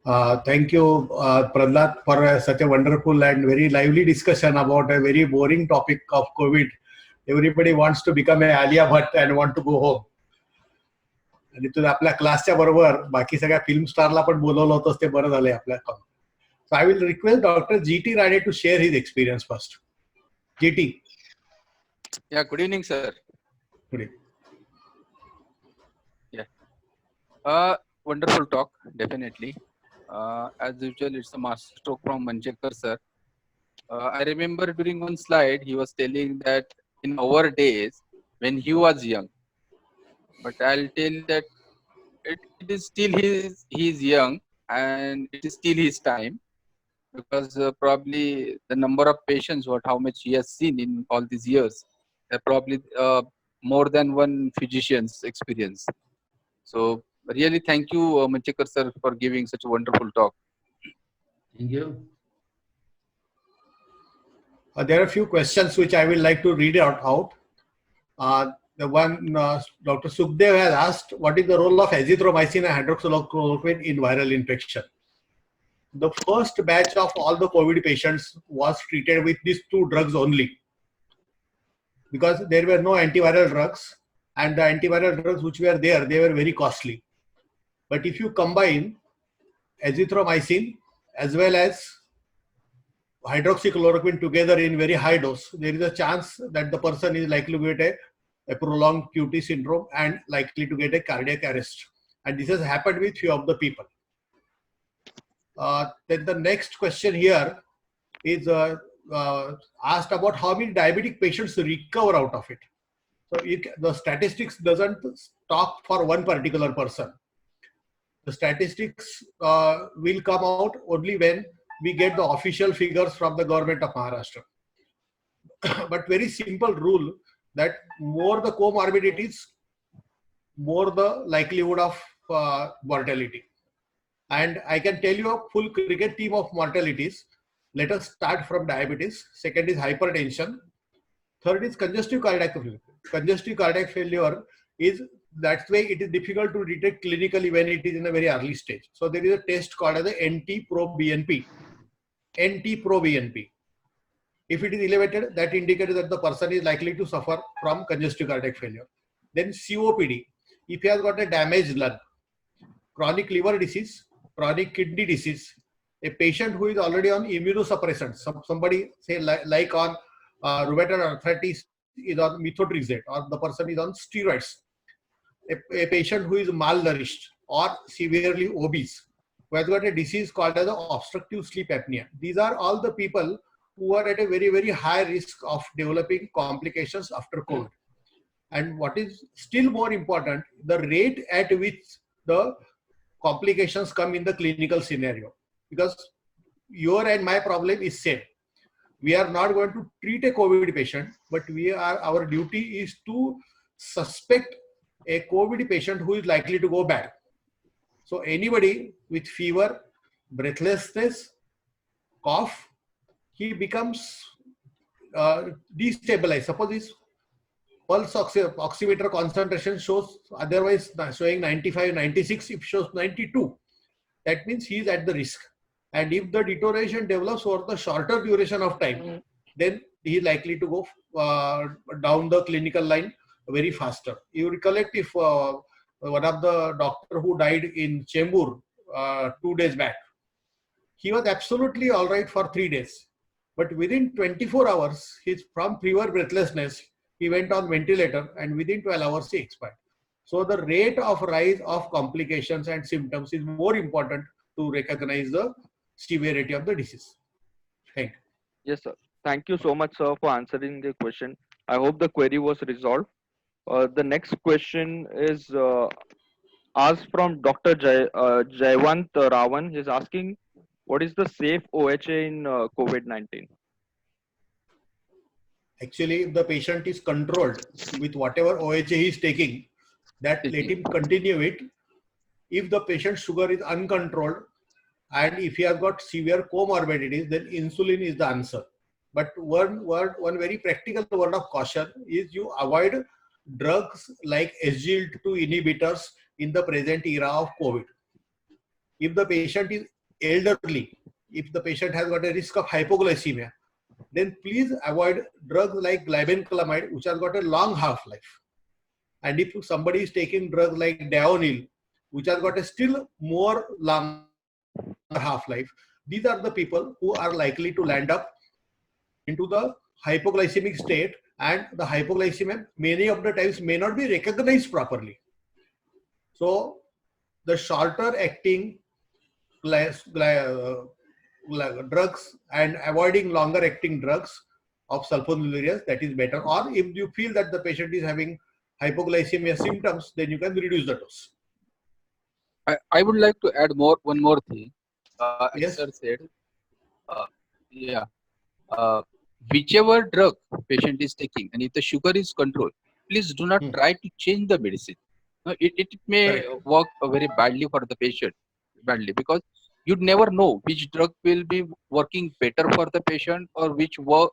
Thank you, Prahlad, for such a wonderful and very lively discussion about a very boring topic of COVID. Everybody wants to become a Alia Bhatt and want to go home. आणि तुझ्या आपल्या क्लासच्या बरोबर बाकी सगळ्या film स्टारला पण बोलवलं होतं ते बरं झालंय आपल्या. So I will request Dr. G.T. Rane to share his experience first. G.T. Yeah, good evening, sir. Good evening. Yeah. Wonderful talk, definitely. As usual, it's a masterstroke from Manchekar, sir. I remember during one slide, he was telling that in our days, when he was young, but I'll tell that it is still he's young and it is still his time, because probably the number of patients, how much he has seen in all these years, probably more than one physician's experience. So really thank you, Manchekar sir, for giving such a wonderful talk. Thank you. There are a few questions which I will like to read out. The one Dr. Sukhdev has asked, what is the role of azithromycin and hydroxychloroquine in viral infection? The first batch of all the COVID patients was treated with these two drugs only, because there were no antiviral drugs, and the antiviral drugs which were there, they were very costly. But if you combine azithromycin as well as hydroxychloroquine together in very high dose, there is a chance that the person is likely to get a prolonged QT syndrome and likely to get a cardiac arrest. And this has happened with few of the people. Then the next question here is asked about how many diabetic patients recover out of it. So the statistics doesn't talk for one particular person. The statistics will come out only when we get the official figures from the government of Maharashtra. But very simple rule that more the comorbidities, more the likelihood of mortality. And I can tell you a full cricket team of mortalities. Let us start from diabetes. Second is hypertension. Third is congestive cardiac failure. Congestive cardiac failure is, that's why it is difficult to detect clinically when it is in a very early stage. So there is a test called as the NT-proBNP. NT-proBNP. If it is elevated, that indicates that the person is likely to suffer from congestive cardiac failure. Then COPD. If he has got a damaged lung, chronic liver disease, chronic kidney disease, a patient who is already on immunosuppressants, somebody say like on rheumatoid arthritis is on methotrexate, or the person is on steroids, a patient who is malnourished or severely obese, who has got a disease called as obstructive sleep apnea. These are all the people who are at a very, very high risk of developing complications after COVID. And what is still more important, the rate at which the complications come in the clinical scenario. Because your and my problem is same. We are not going to treat a COVID patient, but our duty is to suspect a COVID patient who is likely to go bad. So anybody with fever, breathlessness, cough, he becomes destabilized. Suppose his pulse oximeter concentration shows otherwise showing 95, 96, if shows 92. That means he is at the risk. And if the deterioration develops over the shorter duration of time, then he is likely to go down the clinical line very faster. You recollect if one of the doctor who died in Chembur 2 days back, he was absolutely all right for 3 days. But within 24 hours, from fever breathlessness, he went on ventilator, and within 12 hours he expired. So the rate of rise of complications and symptoms is more important to recognize the severity of the disease. Thank you. Yes, sir. Thank you so much, sir, for answering the question. I hope the query was resolved. The next question is asked from Dr. Jayant Ravan. He's asking, what is the safe OHA in COVID-19? Actually, if the patient is controlled with whatever OHA he is taking, that let him continue it. If the patient's sugar is uncontrolled and if he has got severe comorbidities, then insulin is the answer. But one very practical word of caution is you avoid drugs like SGLT2 inhibitors in the present era of COVID. if the patient is elderly, if the patient has got a risk of hypoglycemia, then please avoid drugs like glibenclamide, which has got a long half-life. And if somebody is taking drugs like Daonil, which has got a still more long half-life, these are the people who are likely to land up into the hypoglycemic state, and the hypoglycemia many of the times may not be recognized properly. So the shorter acting drugs and avoiding longer acting drugs of sulfonylureas, that is better. Or if you feel that the patient is having hypoglycemia symptoms, then you can reduce the dose. I would like to add one more thing. As Yes. sir said, yeah, uh, whichever drug patient is taking, and if the sugar is controlled, please do not Hmm. try to change the medicine. No, it may Correct. work very badly for the patient, badly, because you'd never know which drug will be working better for the patient, or which work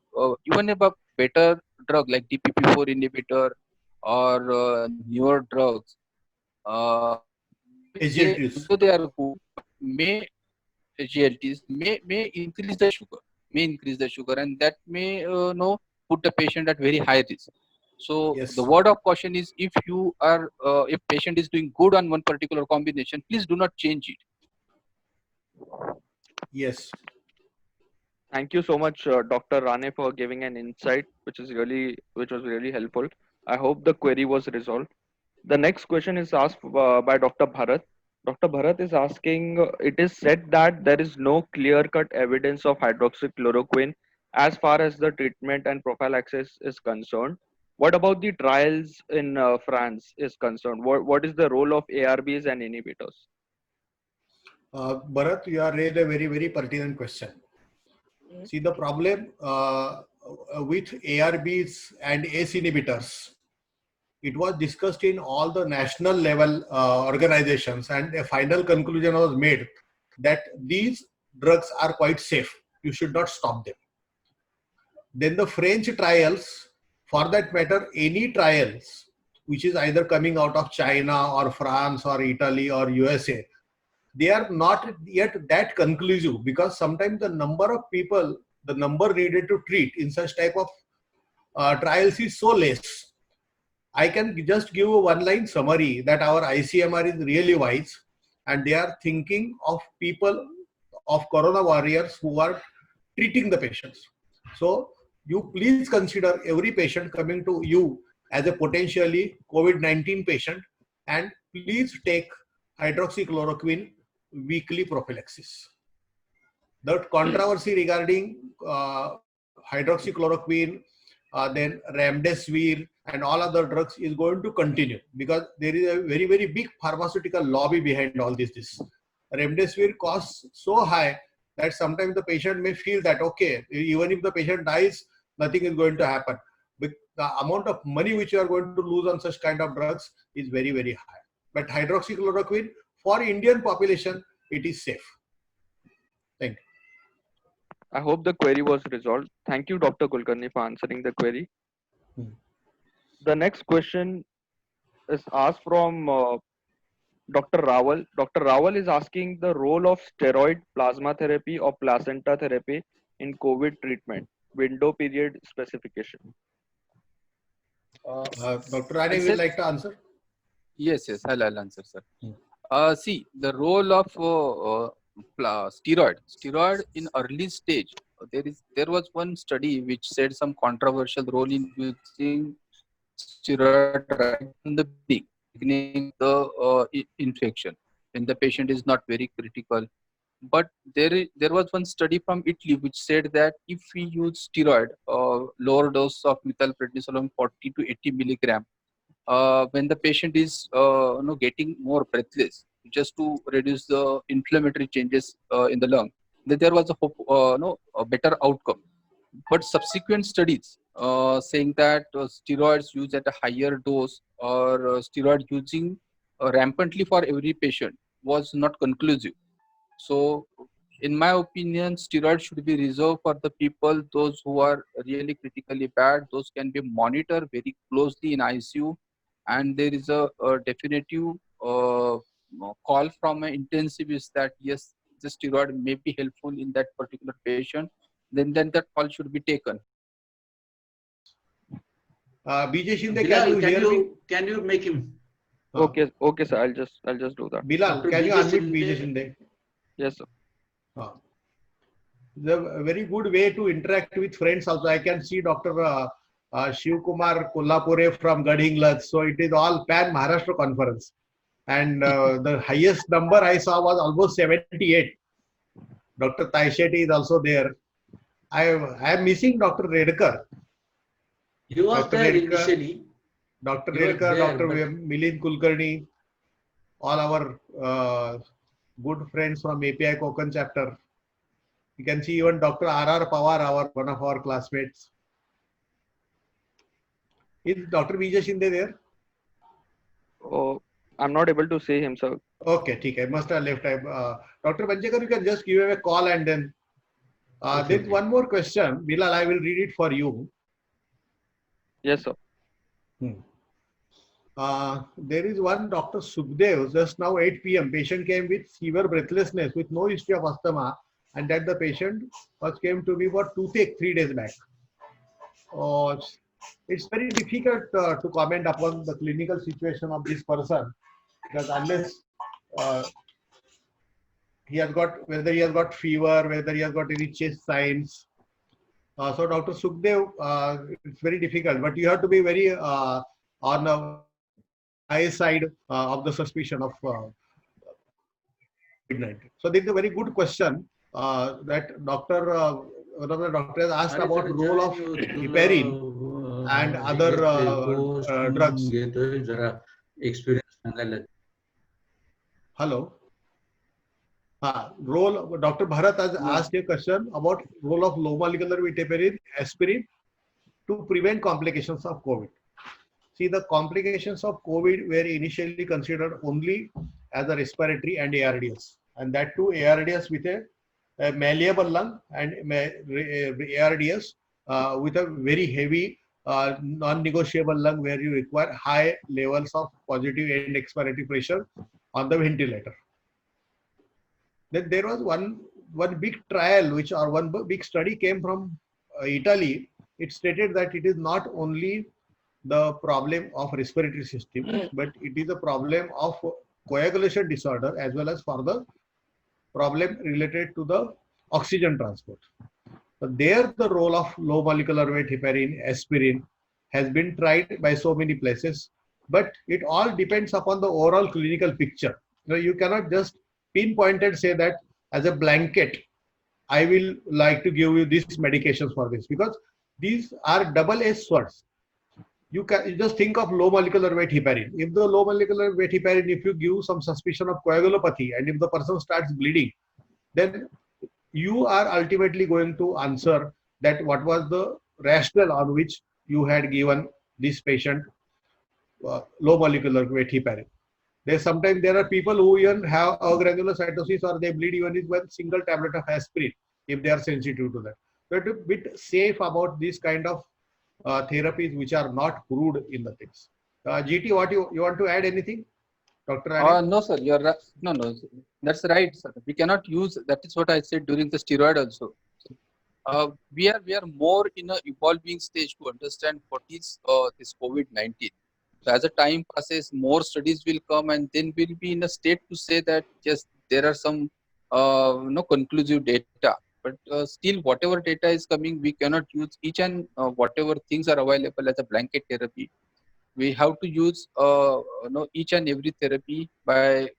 even if a better drug like DPP4 inhibitor or newer drugs, SGLT2s. although they are good, may GLTs may increase the sugar, and that may no put the patient at very high risk. So Yes. the word of caution is, if you are if patient is doing good on one particular combination, please do not change it. Yes. Thank you so much, Dr. Rane, for giving an insight, which was really helpful. I hope the query was resolved. The next question is asked by Dr. Bharat. Dr. Bharat is asking, it is said that there is no clear-cut evidence of hydroxychloroquine as far as the treatment and prophylaxis is concerned. What about the trials in France is concerned? What is the role of ARBs and inhibitors? Bharat, you are raised a very, very pertinent question. See, the problem with ARBs and ACE inhibitors, it was discussed in all the national level organizations, and a final conclusion was made that these drugs are quite safe. You should not stop them. Then the French trials, for that matter, any trials which is either coming out of China or France or Italy or USA, they are not yet that conclusive, because sometimes the number of people, the number needed to treat in such type of trials is so less. I can just give a one line summary that our ICMR is really wise, and they are thinking of people, of corona warriors who are treating the patients. So you please consider every patient coming to you as a potentially COVID-19 patient, and please take hydroxychloroquine weekly prophylaxis. The controversy regarding hydroxychloroquine, then remdesivir, and all other drugs is going to continue, because there is a very, very big pharmaceutical lobby behind all this. Remdesivir costs so high that sometimes the patient may feel that, okay, even if the patient dies, nothing is going to happen. But the amount of money which you are going to lose on such kind of drugs is very, very high. But hydroxychloroquine, for Indian population, it is safe. Thank you. I hope the query was resolved. Thank you, Dr. Kulkarni, for answering the query. The next question is asked from Dr. Rawal. Dr. Rawal is asking the role of steroid plasma therapy or placenta therapy in COVID treatment, window period specification. Dr. Rane I will said- like to answer. Yes, I'll answer, sir. See, the role of steroid in early stage. There was one study which said some controversial role in using steroid right from the beginning of the infection, when the patient is not very critical. But there was one study from Italy which said that if we use steroid, lower dose of methylprednisolone 40 to 80 milligram, when the patient is getting more breathless, just to reduce the inflammatory changes in the lung, that there was a hope, a better outcome. But subsequent studies saying that steroids used at a higher dose, or steroid using rampantly for every patient, was not conclusive. So in my opinion, steroids should be reserved for the people, those who are really critically bad. Those can be monitored very closely in ICU, and there is a definitive call from an intensivist that yes, the steroid may be helpful in that particular patient, then that call should be taken. BJ Shinde, can Bilal, you hear me? can you make him? Okay, okay, sir. I'll just do that. Bilal, Dr. can you BJ unmute BJ Shinde? Shinde? Yes, sir. The very good way to interact with friends also. I can see Dr. Shiv Kumar Kolhapure from Gadhinglath. So it is all pan Maharashtra conference. And the highest number I saw was almost 78. Dr. Taishetty is also there. I am missing Dr. Redkar. He was Dr. there Redkar, initially. Dr. He was Redkar, there, Dr. but- Milind Kulkarni, all our good friends from API Konkan chapter. You can see even Dr. R.R. Pawar, one of our classmates. Is Dr. Vijay Shinde there? Oh, I'm not able to see him, sir. Okay, ठीक है. Must have left. Dr. Banjekar, you can just give him a call and then. Okay, There's okay. one more question. Bilal, I will read it for you. Yes, sir. There is one Dr. Sukhdev, just now 8 p.m. Patient came with severe breathlessness with no history of asthma, and that the patient first came to me for toothache 3 days back. It's very difficult to comment upon the clinical situation of this person because unless whether he has got fever, whether he has got any chest signs. So Dr. Sukhdev, it's very difficult, but you have to be very on the high side of the suspicion of COVID-19. So this is a very good question that one of the doctor has asked about role of heparin and other drugs. जरा experience सांगायला. Hello. Dr. Bharat has asked a question about role of low molecular weight heparin, aspirin to prevent complications of COVID. See, the complications of COVID were initially considered only as a respiratory and ARDS, and that too ARDS with a malleable lung and ARDS with a very heavy non-negotiable lung where you require high levels of positive end expiratory pressure on the ventilator. Then there was one big trial one big study came from Italy. It stated that it is not only the problem of respiratory system, but it is a problem of coagulation disorder as well as for the problem related to the oxygen transport. So there the role of low molecular weight heparin, aspirin has been tried by so many places, but it all depends upon the overall clinical picture. You cannot just pinpointed say that as a blanket, I will like to give you these medications for this because these are double-edged swords. You just think of low molecular weight heparin. If the low molecular weight heparin, if you give some suspicion of coagulopathy and if the person starts bleeding, then you are ultimately going to answer that what was the rationale on which you had given this patient low molecular weight heparin. Sometimes there are people who even have granulocytosis or they bleed even with one single tablet of aspirin if they are sensitive to that. So it's a bit safe about these kind of therapies which are not proved in the things. GT, what you want to add anything? Dr. Anil? No, sir, you're right. No, that's right, sir. We cannot use, that is what I said during the steroid also. We are more in an evolving stage to understand what is this COVID-19. So as the time passes, more studies will come and then we'll be in a state to say that yes, there are some conclusive data. But still, whatever data is coming, we cannot use each and whatever things are available as a blanket therapy. We have to use each and every therapy by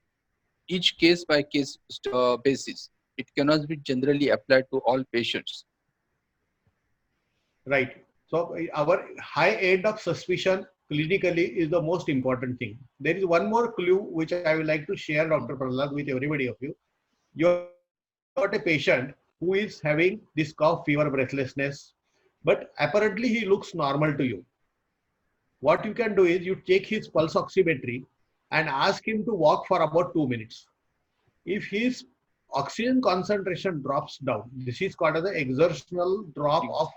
each case by case basis. It cannot be generally applied to all patients. Right. So our high end of suspicion clinically is the most important thing. There is one more clue which I would like to share, Dr. Prahlad, with everybody of you. You got a patient who is having this cough, fever, breathlessness, but apparently he looks normal to you. What you can do is you take his pulse oximetry and ask him to walk for about 2 minutes. If his oxygen concentration drops down, this is called as the exertional drop of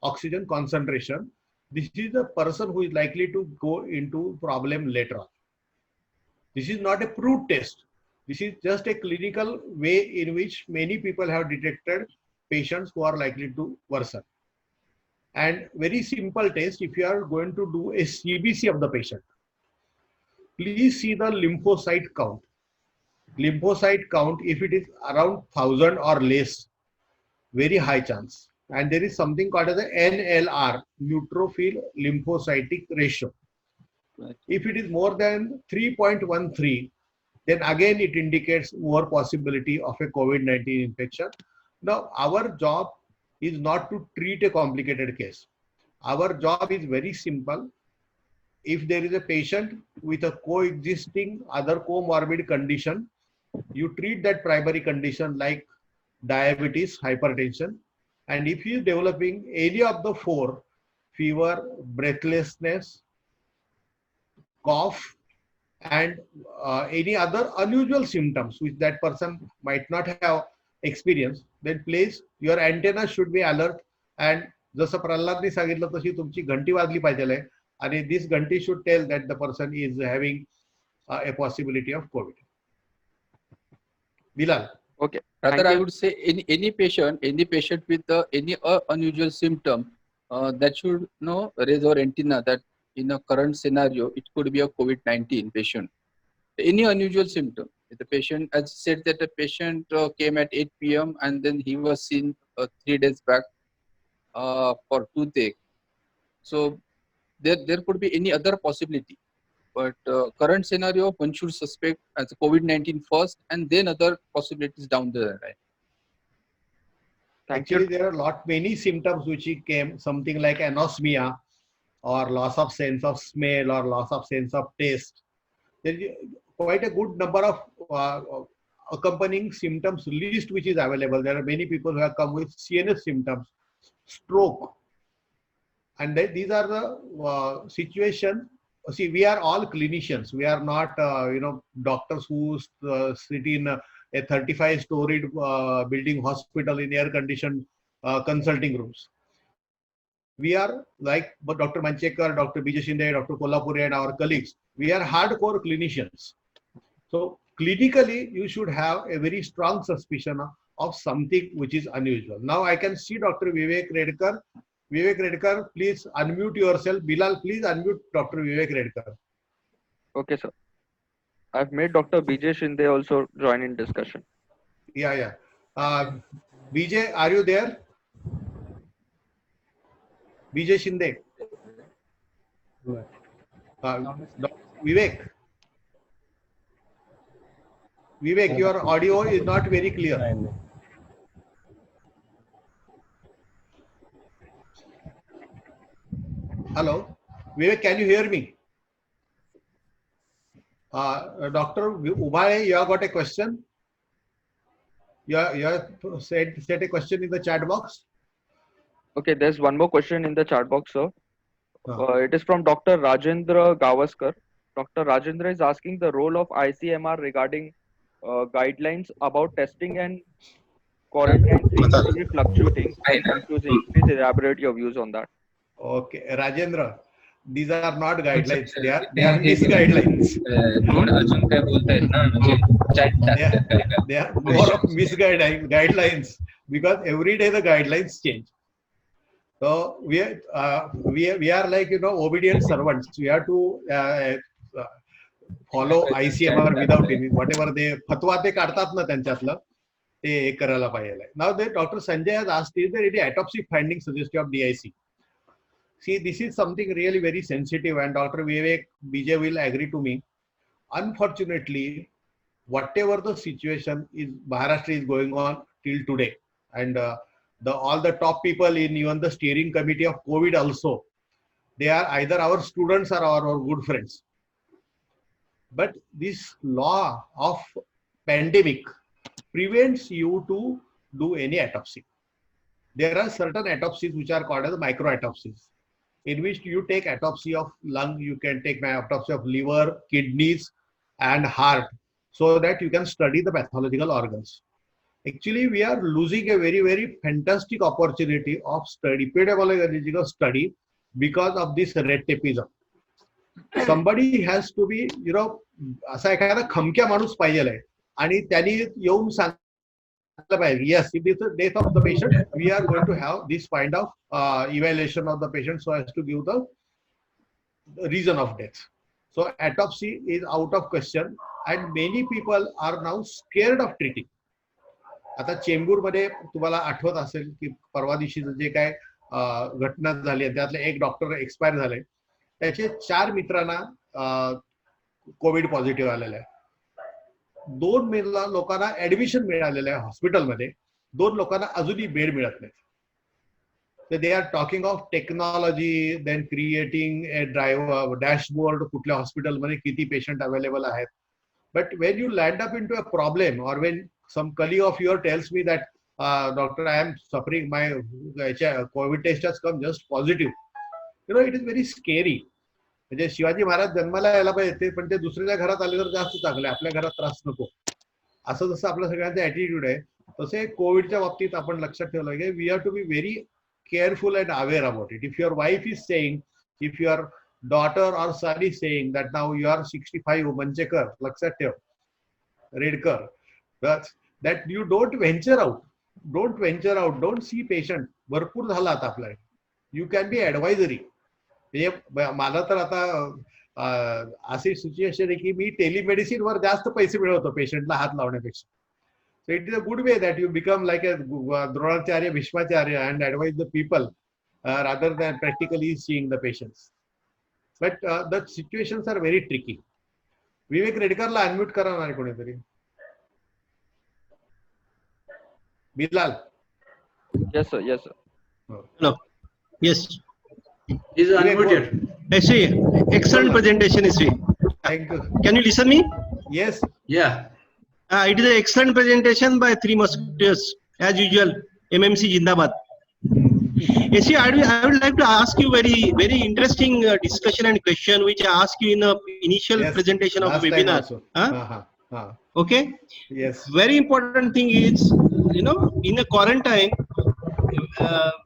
oxygen concentration. This is the person who is likely to go into problem later on. This is not a proved test. This is just a clinical way in which many people have detected patients who are likely to worsen. And very simple test, if you are going to do a CBC of the patient, please see the lymphocyte count. Lymphocyte count, if it is around 1000 or less, very high chance. And there is something called as the NLR, neutrophil lymphocytic ratio. Right. If it is more than 3.13, then again it indicates more possibility of a COVID-19 infection. Now, our job is not to treat a complicated case. Our job is very simple. If there is a patient with a coexisting other comorbid condition, you treat that primary condition like diabetes, hypertension. And if he is developing any of the four, fever, breathlessness, cough, and any other unusual symptoms which that person might not have experienced, then please your antenna should be alert. And जसं प्रल्हादने सांगितलं तशी तुमची घंटी वाजली पाहिजे आणि this घंटी should tell that the person is having a possibility of COVID. Bilal. Okay. Rather, Thank I you. would say any patient with any unusual symptom that should raise our antenna that in a current scenario it could be a COVID-19 patient. Any unusual symptom. The patient, as said, that the patient came at 8 p.m. and then he was seen 3 days back for toothache. So there could be any other possibility. But current scenario, one should suspect as COVID-19 first, and then other possibilities down the line. Thank Actually, you. there are many symptoms which came, something like anosmia or loss of sense of smell or loss of sense of taste. There is quite a good number of accompanying symptoms list which is available. There are many people who have come with CNS symptoms, stroke. And these are the situations. See, we are all clinicians. We are not, doctors who sit in a 35-storied building hospital in air-conditioned consulting rooms. We are like Dr. Manchekar, Dr. Bijay Shinde, Dr. Kolhapure, and our colleagues. We are hardcore clinicians. So clinically, you should have a very strong suspicion of something which is unusual. Now I can see Dr. Vivek Redkar. Vivek Redkar, please unmute yourself. Bilal, please unmute Dr. Vivek Redkar. Okay, sir. I've made Dr. Bijay Shinde also join in discussion. Yeah. Bijay, are you there? Bijay Shinde. Vivek. Vivek, your audio is not very clear. Hello, Vivek, can you hear me? Dr. Ubhay, you have got a question? You have said a question in the chat box. Okay, there's one more question in the chat box, sir. It is from Dr. Rajendra Gavaskar. Dr. Rajendra is asking the role of ICMR regarding guidelines about testing and quarantine seems to be fluctuating and confusing. Please elaborate your views on that. Okay, Rajendra, these are not guidelines. They are misguidelines. They are more of guidelines because every day the guidelines change. So we are like obedient servants. We have to follow ICMR without any whatever they fatwa te काढतात ना त्यांच्यातलं ते करायला पाहिजे. Now Dr. Sanjay has asked, is there any autopsy findings suggestive of DIC? See, this is something really very sensitive, and Dr. Vivek Bijay will agree to me. Unfortunately, whatever the situation is, Maharashtra is going on till today, and all the top people in even the steering committee of COVID also, they are either our students or our good friends. But this law of pandemic prevents you to do any autopsy. There are certain autopsies which are called as micro autopsies, in which you take autopsy of lung, you can take autopsy of liver, kidneys, and heart, so that you can study the pathological organs. Actually, we are losing a very, very fantastic opportunity of epidemiological study because of this red tapeism. somebody has to be, असा एखादा खमक्या माणूस पाहिजे आणि त्यांनी येऊन सांगितलं पाहिजे, yes, it is the death of the patient, we are going to have this kind of evaluation of the patient so as to give the reason of death. So autopsy is out of question and many people are now scared of treating. आता चेंबूरमध्ये तुम्हाला आठवत असेल की परवा दिवशी जे काय घटना झाली आहे त्यातले एक डॉक्टर एक्सपायर झाले, त्याचे 4 मित्रांना कोविड पॉझिटिव्ह आलेला आहे. 2 लोकांना ऍडमिशन मिळालेलं आहे हॉस्पिटलमध्ये, 2 लोकांना अजूनही बेड मिळत नाही. So they are talking of technology, then creating a dashboard कुठल्या हॉस्पिटलमध्ये किती पेशंट अवेलेबल आहेत. But when you land up into a problem, or when some colleague of yours tells me that doctor, I am suffering, my COVID test has come just positive, it is very scary. म्हणजे शिवाजी महाराज जन्माला यायला पाहिजे पण ते दुसऱ्याच्या घरात आले तर जास्त चांगले, आपल्या घरात त्रास नको, असं जसं आपल्या सगळ्यांचं ऍटिट्यूड आहे तसे कोविडच्या बाबतीत आपण लक्षात ठेवलं की we have to be very careful and aware about it. If your wife is saying, if your daughter or son is saying that now you are 65, Manchekar, lakshat thev, Redkar, that you don't venture out. Don't venture out. Don't see patient. भरपूर झाला आता आपल्याला. You can be advisory. मला तर आता अशी situation आहे की मी टेलिमेडिसिन वर जास्त पैसे मिळवतो पेशंटला हात लावण्यापेक्षा. So it is a good way that you become like a Dronacharya, Bhishmacharya and advise the people rather than practically seeing the patients. But the situations are very tricky. Vivek Redkarla unmute करा ना कोणीतरी. Bilal. Yes, sir. Yes, sir. Hello. Yes. He is unmuted. Actually, excellent presentation, Sri. Thank you. Can you listen me? Yes. Yeah. It is an excellent presentation by Three Musketeers, as usual. MMC Jindabad. Actually, I would like to ask you very interesting discussion and question which I asked you in the initial Yes. presentation of Last time webinar. also. Huh? Okay. Yes. Very important thing is, in the quarantine,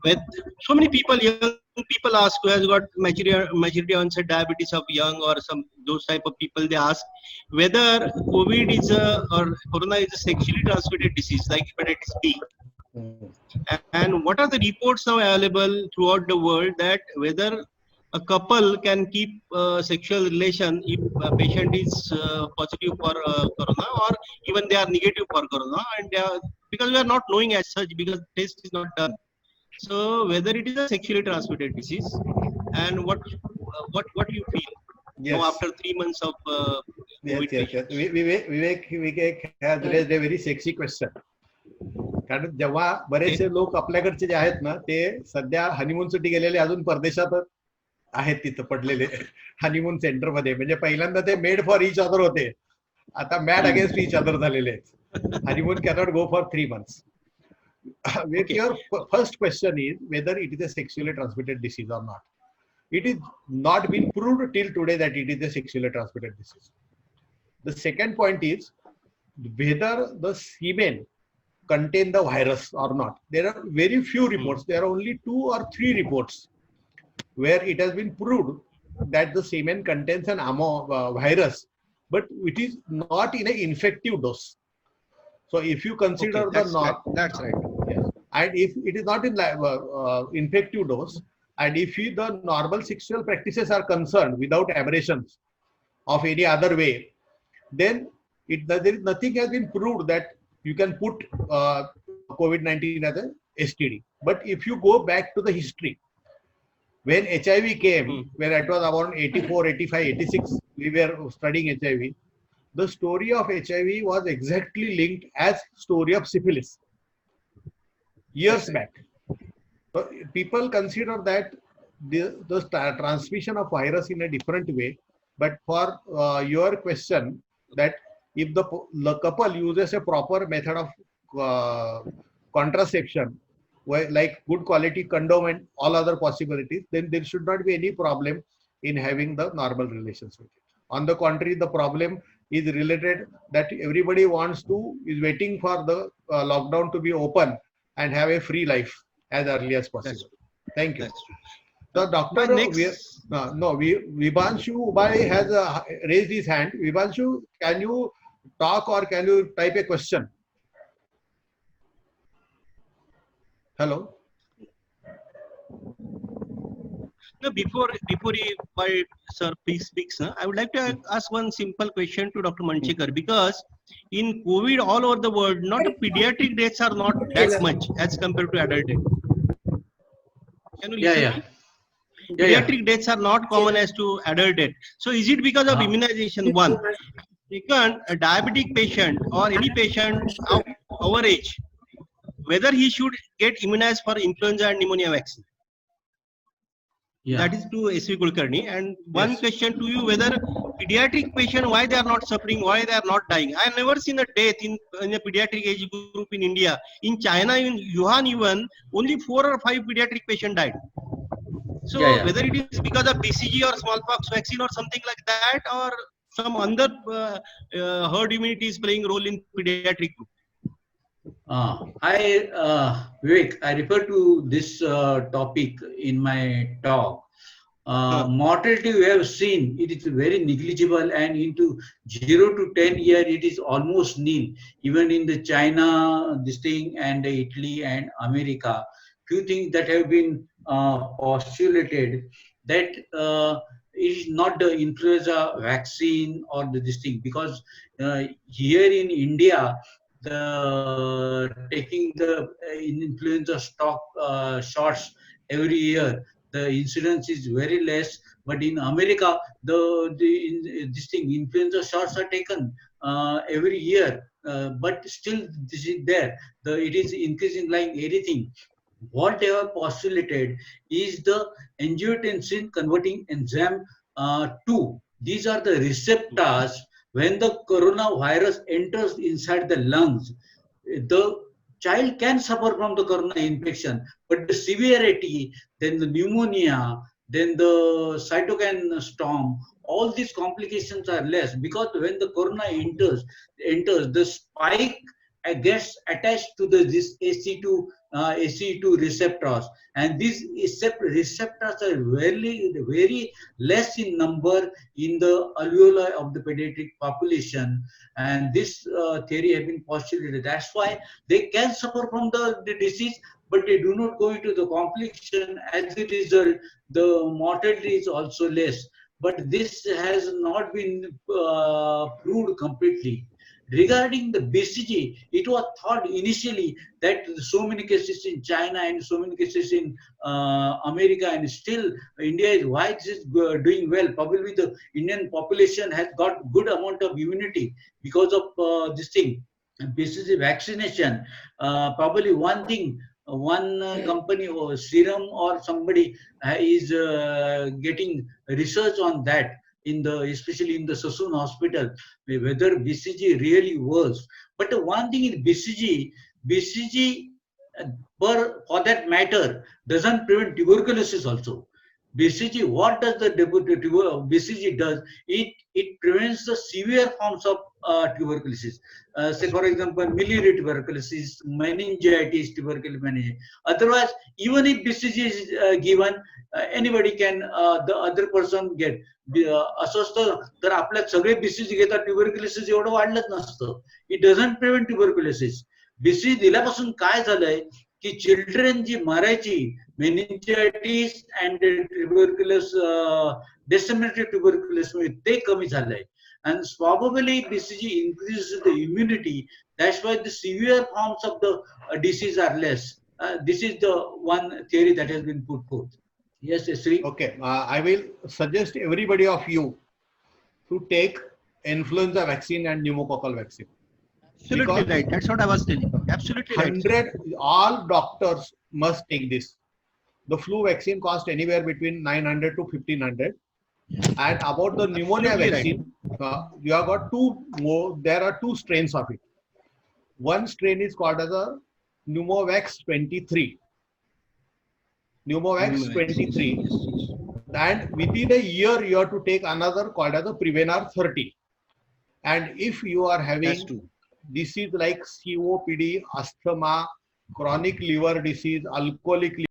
with so many people, young people ask who has got maturity onset diabetes of young or some those type of people, they ask whether COVID is or corona is a sexually transmitted disease like hepatitis B. And what are the reports now available throughout the world that whether a couple can keep sexual relation if a patient is positive for corona or even they are negative for corona, and because we are not knowing as such because test is not done. So whether it is a sexually transmitted disease and what you feel Yes. now after 3 months of COVID Yes. Vivek has raised a very sexy question. कारण जेव्हा बरेचसे लोक आपल्याकडचे जे आहेत ना ते सध्या honeymoon साठी गेलेले अजून परदेशात आहेत तिथं पडलेले हनीमून सेंटर मध्ये, म्हणजे पहिल्यांदा ते मेड फॉर इच अदर होते, आता मॅड अगेन्स्ट इच अदर झालेले आहेत. Honeymoon cannot go for 3 months. Your first question is whether it is a sexually transmitted disease or not. It is not been proved till today that it is a sexually transmitted disease. The second point is whether the semen contain the virus or not. There are very few reports. There are only 2 or 3 reports where it has been proved that the semen contains an virus, but it is not in an infective dose. So if you consider that's right. Yes. And if it is not in infective dose, and if the normal sexual practices are concerned without aberrations of any other way, then there is nothing has been proved that you can put COVID-19 as a STD. But if you go back to the history, when HIV came, when it was around 84, 85, 86, we were studying HIV. The story of HIV was exactly linked as story of syphilis years back. So people consider that the transmission of virus in a different way. But for your question that if the couple uses a proper method of contraception, like good quality condom and all other possibilities, then there should not be any problem in having the normal relations with it. On the contrary, the problem is related that everybody is waiting for the lockdown to be open and have a free life as early as possible. Thank you. The doctor, Vibanshu Ubai has raised his hand. Vibanshu, can you talk or can you type a question? Hello. No, before my sir please speaks, I would like to ask one simple question to Dr. Manchekar, because in COVID all over the world, not the pediatric deaths are not that much as compared to adult death. Can you listen? Yeah. Me? Yeah, yeah. Pediatric deaths are not common as to adult death. So is it because of immunization? One. Second, a diabetic patient or any patient of our age, whether he should get immunized for influenza and pneumonia vaccine. Yeah. That is to S.V. Kulkarni. And one Yes. question to you, whether pediatric patient, why they are not suffering, why they are not dying. I have never seen a death in a pediatric age group in India. In China, in Wuhan even, only 4 or 5 pediatric patients died. So Yeah. whether it is because of BCG or smallpox vaccine or something like that, or some other herd immunity is playing role in pediatric group. Vivek, I refer to this topic in my talk. Mortality we have seen, it is very negligible, and into 0 to 10 year it is almost nil. Even in the China, this thing, and Italy and America, few things that have been postulated that is not the influenza vaccine or this thing, because here in India, the taking the influenza stock shots every year, the incidence is very less. But in America, this thing influenza shots are taken every year, but still this is there. It is increasing like anything. What they have postulated is the angiotensin converting enzyme 2. These are the receptors. When the coronavirus enters inside the lungs, the child can suffer from the corona infection, but the severity, then the pneumonia, then the cytokine storm, all these complications are less, because when the corona enters, the spike gets attached to this ACE2 receptors, and these receptors are very less in number in the alveoli of the pediatric population, and this theory has been postulated. That's why they can suffer from the disease, but they do not go into the complication. As a result, the mortality is also less. But this has not been proved completely. Regarding the BCG, it was thought initially that so many cases in China and so many cases in America, and still India is why it is doing well. Probably the Indian population has got good amount of immunity because of this thing, BCG vaccination. Probably one thing, one company or Serum or somebody is getting research on that, especially in the Sassoon hospital, whether BCG really works. But one thing is BCG for that matter doesn't prevent tuberculosis also. BCG, what does the BCG does? It prevents the severe forms of tuberculosis. Say for example, miliary tuberculosis, meningitis, tuberculosis. Otherwise, even if BCG is given, anybody can, the other person get. असं असतं तर आपल्यात सगळे BCG घेतात, tuberculosis एवढं वाढलंच नसतं. It doesn't prevent tuberculosis. BCG दिल्यापासून काय झालंय की चिल्ड्रन जी मरायची meningitis and tuberculous disseminated tuberculosis ते कमी झालंय. And probably BCG increases the immunity. That's why the severe forms of the disease are less. This is the one theory that has been put forth. Yes, Sri. Okay, I will suggest everybody of you to take influenza vaccine and pneumococcal vaccine. Absolutely Because right. That's what I was telling. Absolutely right. All doctors must take this. The flu vaccine costs anywhere between 900 to 1500. And about the pneumonia Absolutely vaccine, you have got there are two strains of it. One strain is called as a Pneumovax 23. Pneumovax 23. And within a year, you have to take another called as a Prevenar 30. And if you are having disease like COPD, asthma, chronic liver disease, alcoholic